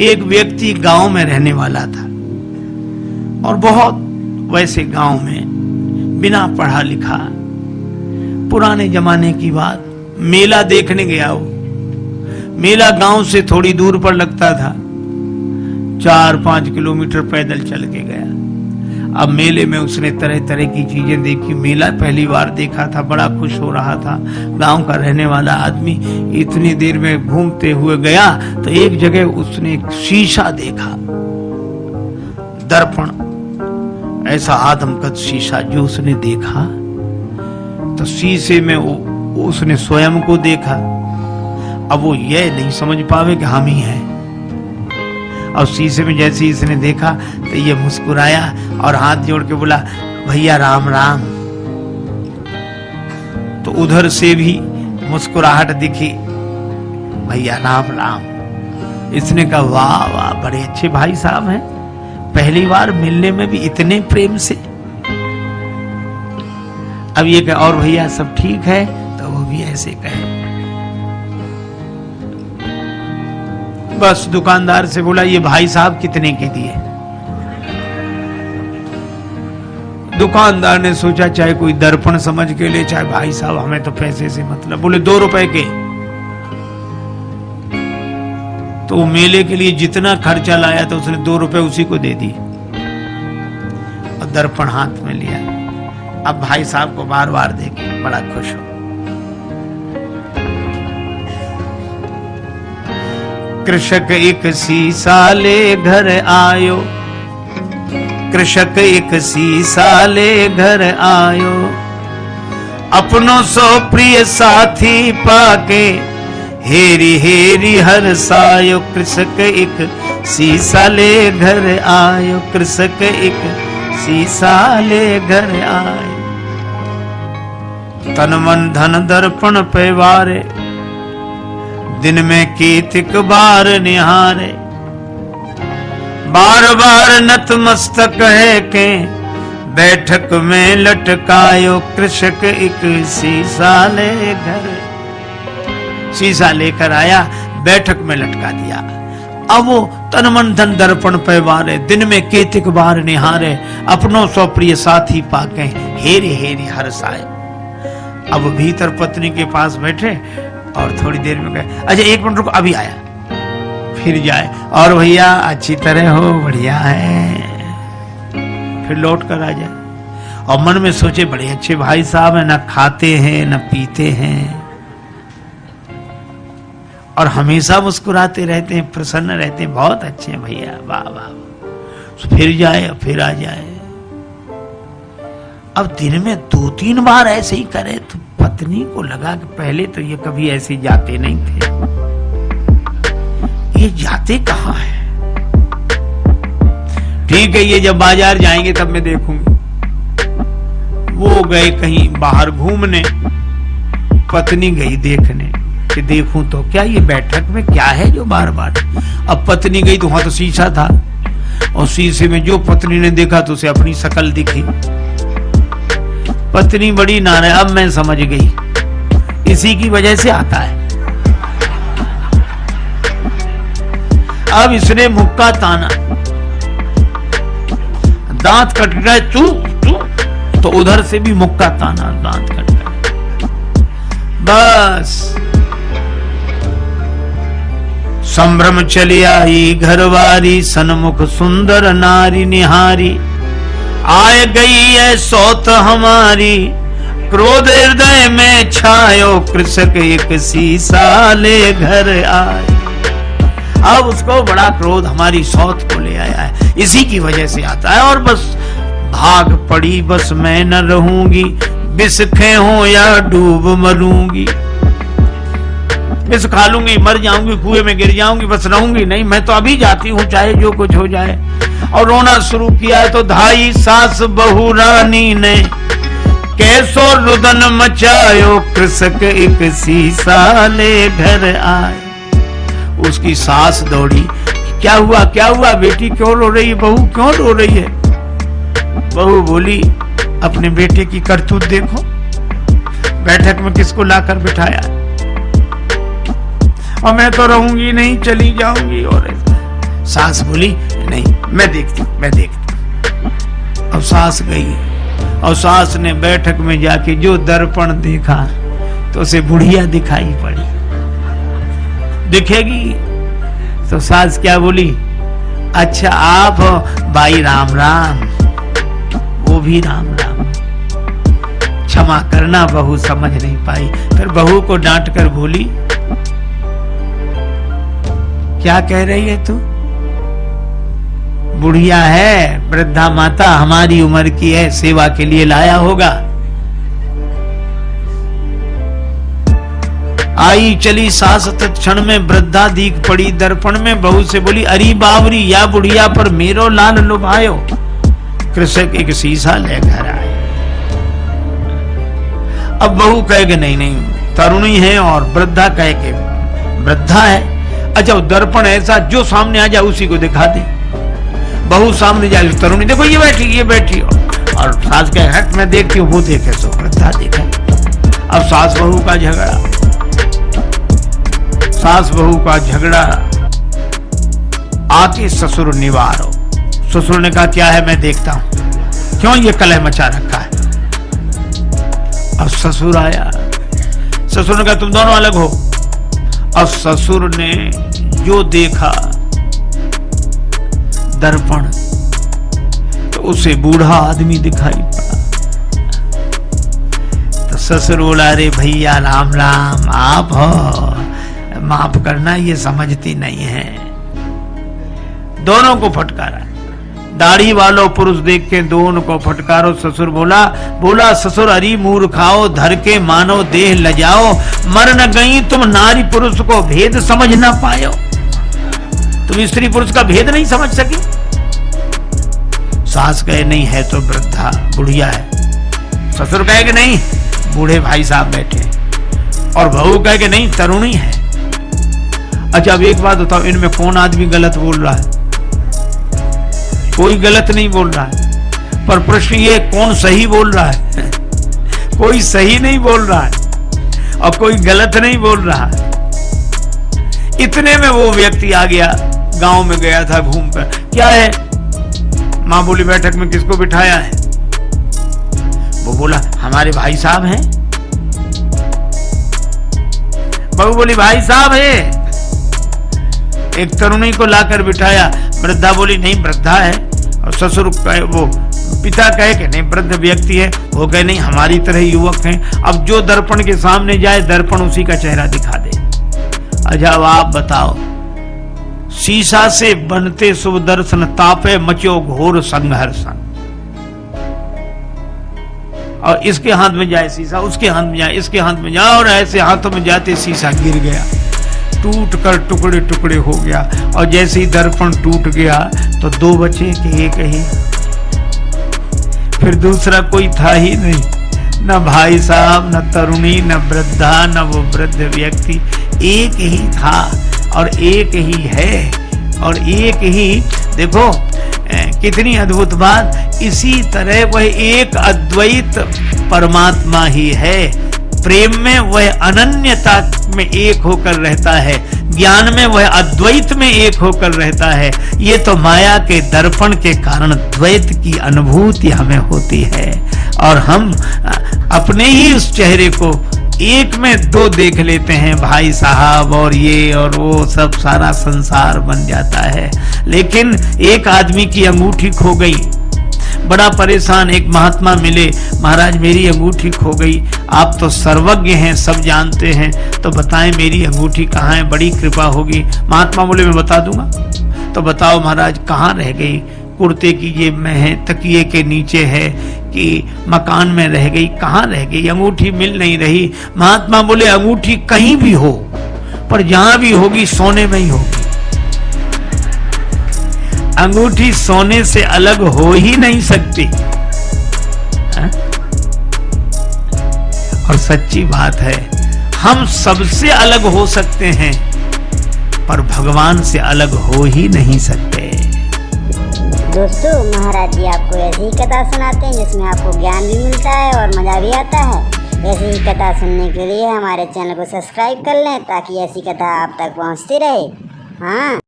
एक व्यक्ति गांव में रहने वाला था और बहुत वैसे गांव में बिना पढ़ा लिखा, पुराने जमाने की बात, मेला देखने गया वो। मेला गांव से थोड़ी दूर पर लगता था, 4-5 किलोमीटर पैदल चल के गया। अब मेले में उसने तरह तरह की चीजें देखी। मेला पहली बार देखा था, बड़ा खुश हो रहा था। गांव का रहने वाला आदमी इतनी देर में घूमते हुए गया तो एक जगह उसने एक शीशा देखा, दर्पण, ऐसा आदमकद शीशा जो उसने देखा तो शीशे में उसने स्वयं को देखा। अब वो ये नहीं समझ पावे कि हम ही हैं। और शीशे में जैसे ही इसने देखा तो ये मुस्कुराया और हाथ जोड़ के बोला, भैया राम राम। तो उधर से भी मुस्कुराहट दिखी, भैया राम राम। इसने कहा, वाह वाह, बड़े अच्छे भाई साहब हैं, पहली बार मिलने में भी इतने प्रेम से। अब ये कहे, और भैया सब ठीक है? तो वो भी ऐसे कहे। बस दुकानदार से बोला, ये भाई साहब कितने के दिए? दुकानदार ने सोचा चाहे कोई दर्पण समझ के ले, चाहे भाई साहब, हमें तो पैसे से मतलब। बोले 2 रुपए के। तो मेले के लिए जितना खर्चा लाया था उसने 2 रुपए उसी को दे दिए और दर्पण हाथ में लिया। अब भाई साहब को बार बार देखे बड़ा खुश हो। कृषक एक सीसा ले घर आयो, कृषक एक सीसा ले घर आयो, अपनों सो प्रिय साथी पाके हेरी हेरी हर सायो। कृषक एक सीसा ले घर आयो, कृषक एक सीसा ले घर आयो। तन मन धन दर्पण पे वारे, दिन में कीतिक बार निहारे। बार बार नतमस्तक है के बैठक में लटकायो। कृषक एक शीशा ले घर, शीशा लेकर आया, बैठक में लटका दिया। अब वो तन मन धन दर्पण पे वारे, दिन में कीतिक बार निहारे, अपनों सो प्रिय साथी पाके हेरी हेरी हर साय। अब भीतर पत्नी के पास बैठे और थोड़ी देर में गए, अच्छा 1 मिनट रुको, अभी आया। फिर जाए, और भैया अच्छी तरह हो, बढ़िया है। फिर लौट कर आ जाए और मन में सोचे, बड़े अच्छे भाई साहब हैं, ना खाते हैं न पीते हैं और हमेशा मुस्कुराते रहते हैं, प्रसन्न रहते हैं, बहुत अच्छे हैं भैया, वाह वाह। फिर जाए, फिर आ जाए। अब दिन में 2-3 बार ऐसे ही करे तो पत्नी को लगा कि पहले तो ये कभी ऐसे जाते नहीं थे, ये जाते कहाँ हैं? ठीक है, ये जब बाजार जाएंगे तब मैं देखूंगी। वो गए कहीं बाहर घूमने, पत्नी गई देखने कि देखूं तो क्या ये बैठक में क्या है जो बार बार। अब पत्नी गई तो वहां तो शीशा था और शीशे में जो पत्नी ने देखा तो उसे अपनी शकल दिखी। पत्नी बड़ी नाराज, अब मैं समझ गई, इसी की वजह से आता है। अब इसने मुक्का ताना, दांत कट गए, चू चू, तो उधर से भी मुक्का ताना, दांत कट गए। बस संभ्रम चली आई घरवारी, सन्मुख सुंदर नारी निहारी। आए गई है सौत हमारी, क्रोध हृदय में छायो। कृषक एक शीशा ले घर आए। अब उसको बड़ा क्रोध हमारी सौत को ले आया है, इसी की वजह से आता है। और बस भाग पड़ी, बस मैं न रहूंगी, बिस्खे हो या डूब मरूंगी। बिस खा लूंगी, मर जाऊंगी, कुएं में गिर जाऊंगी, बस रहूंगी नहीं, मैं तो अभी जाती हूँ, चाहे जो कुछ हो जाए। और रोना शुरू किया तो धाई सास बहू रानी ने कैसो रुदन मचायो। कृषक एक शीशा ले घर आए। उसकी सास दौड़ी, क्या हुआ क्या हुआ, बेटी क्यों रो रही है, बहू क्यों रो रही है? बहू बोली, अपने बेटे की करतूत देखो, बैठक में किसको लाकर बिठाया, और मैं तो रहूंगी नहीं, चली जाऊंगी। और सास बोली नहीं मैं देखती हूं। अब सास गई और सास ने बैठक में जाके जो दर्पण देखा तो उसे बुढ़िया दिखाई पड़ी। दिखेगी तो सास क्या बोली, अच्छा आप भाई राम राम। वो भी राम राम। क्षमा करना बहू समझ नहीं पाई। फिर बहू को डांट कर बोली, क्या कह रही है तू? बुढ़िया है, वृद्धा माता, हमारी उम्र की है, सेवा के लिए लाया होगा। आई चली सास तत्क्षण में वृद्धा दीख पड़ी दर्पण में। बहू से बोली, अरे बावरी या बुढ़िया पर मेरो लाल लुभायो। कृषक एक शीशा लेकर आए। अब बहू कहेगे नहीं नहीं तरुणी है और वृद्धा कहे के वृद्धा है। अच्छा दर्पण ऐसा जो सामने आ जाए उसी को दिखा दे। बहू सामने जाए, तरुणी देखो ये बैठी और सास कहे हट मैं देखती हूँ, वो देखे सो वृद्धा देखे। अब सास बहू का झगड़ा आके ससुर निवारो। ससुर ने कहा क्या है मैं देखता हूं, क्यों ये कलह मचा रखा है। अब ससुर आया, ससुर ने कहा तुम दोनों अलग हो। अब ससुर ने जो देखा दर्पण तो उसे बूढ़ा आदमी दिखाई पड़ा। तो ससुर बोला, अरे भैया राम राम, आप हो, माफ करना ये समझती नहीं है। दोनों को फटकारा। दाढ़ी वालों पुरुष देख के दोनों को फटकारो। ससुर बोला ससुर अरी मूर्खाओ, धर के मानो देह लजाओ, मर न गई तुम नारी पुरुष को भेद समझ ना पायो। तुम स्त्री पुरुष का भेद नहीं समझ सकी। सास कहे नहीं है तो वृद्धा बुढ़िया है। ससुर कहे कि नहीं बूढ़े भाई साहब बैठे, और बहू कहे कि नहीं तरुणी है। अच्छा अब एक बात बताओ, इनमें कौन आदमी गलत बोल रहा है? कोई गलत नहीं बोल रहा है, पर प्रश्न ये कौन सही बोल रहा है? कोई सही नहीं बोल रहा है और कोई गलत नहीं बोल रहा है। इतने में वो व्यक्ति आ गया, गांव में गया था घूमकर। क्या है? मां बोली बैठक में किसको बिठाया है? वो बोला हमारे भाई साहब हैं। बहू बोली भाई साहब है। एक तरुणी को लाकर बिठाया। वृद्धा बोली नहीं वृद्धा है। और ससुर कहे, वो पिता कहे कि नहीं वृद्ध व्यक्ति है। वो कहे नहीं हमारी तरह युवक हैं। अब जो दर्पण के सामने जाए दर्पण उसी का चेहरा दिखा दे। अच्छा अब आप बताओ, शीशा से बनते शुभ दर्शन, तापे मचो घोर संघर्षण। और इसके हाथ में जाए शीशा, उसके हाथ में जाए, इसके हाथ में जाए, और ऐसे हाथों में जाते शीशा गिर गया, टूट कर टुकड़े टुकड़े हो गया। और जैसे ही दर्पण टूट गया तो दो बचे कि एक ही। फिर दूसरा कोई था ही नहीं, न भाई साहब, न तरुणी, न वृद्धा, न वो वृद्ध व्यक्ति। एक ही था और एक ही है और एक ही। देखो कितनी अद्भुत बात। इसी तरह वह एक अद्वैत परमात्मा ही है। प्रेम में वह अनन्यता में एक होकर रहता है, ज्ञान में वह अद्वैत में एक होकर रहता है। ये तो माया के दर्पण के कारण द्वैत की अनुभूति हमें होती है और हम अपने ही उस चेहरे को एक में दो देख लेते हैं, भाई साहब और ये और वो, सब सारा संसार बन जाता है। लेकिन एक आदमी की अंगूठी खो गई, बड़ा परेशान। एक महात्मा मिले, महाराज मेरी अंगूठी खो गई, आप तो सर्वज्ञ हैं, सब जानते हैं, तो बताएं मेरी अंगूठी कहाँ है, बड़ी कृपा होगी। महात्मा बोले मैं बता दूंगा। तो बताओ महाराज कहाँ रह गई? कुर्ते की जेब में है, तकिए के नीचे है, कि मकान में रह गई, कहाँ रह गई? अंगूठी मिल नहीं रही। महात्मा बोले अंगूठी कहीं भी हो, पर जहां भी होगी सोने में ही होगी। अंगूठी सोने से अलग हो ही नहीं सकती है? और सच्ची बात है, हम सबसे अलग हो सकते हैं पर भगवान से अलग हो ही नहीं सकते। दोस्तों महाराज जी आपको ऐसी ही कथा सुनाते हैं जिसमें आपको ज्ञान भी मिलता है और मजा भी आता है। ऐसी ही कथा सुनने के लिए हमारे चैनल को सब्सक्राइब कर लें ताकि ऐसी कथा आप तक पहुंचती रहे। हाँ।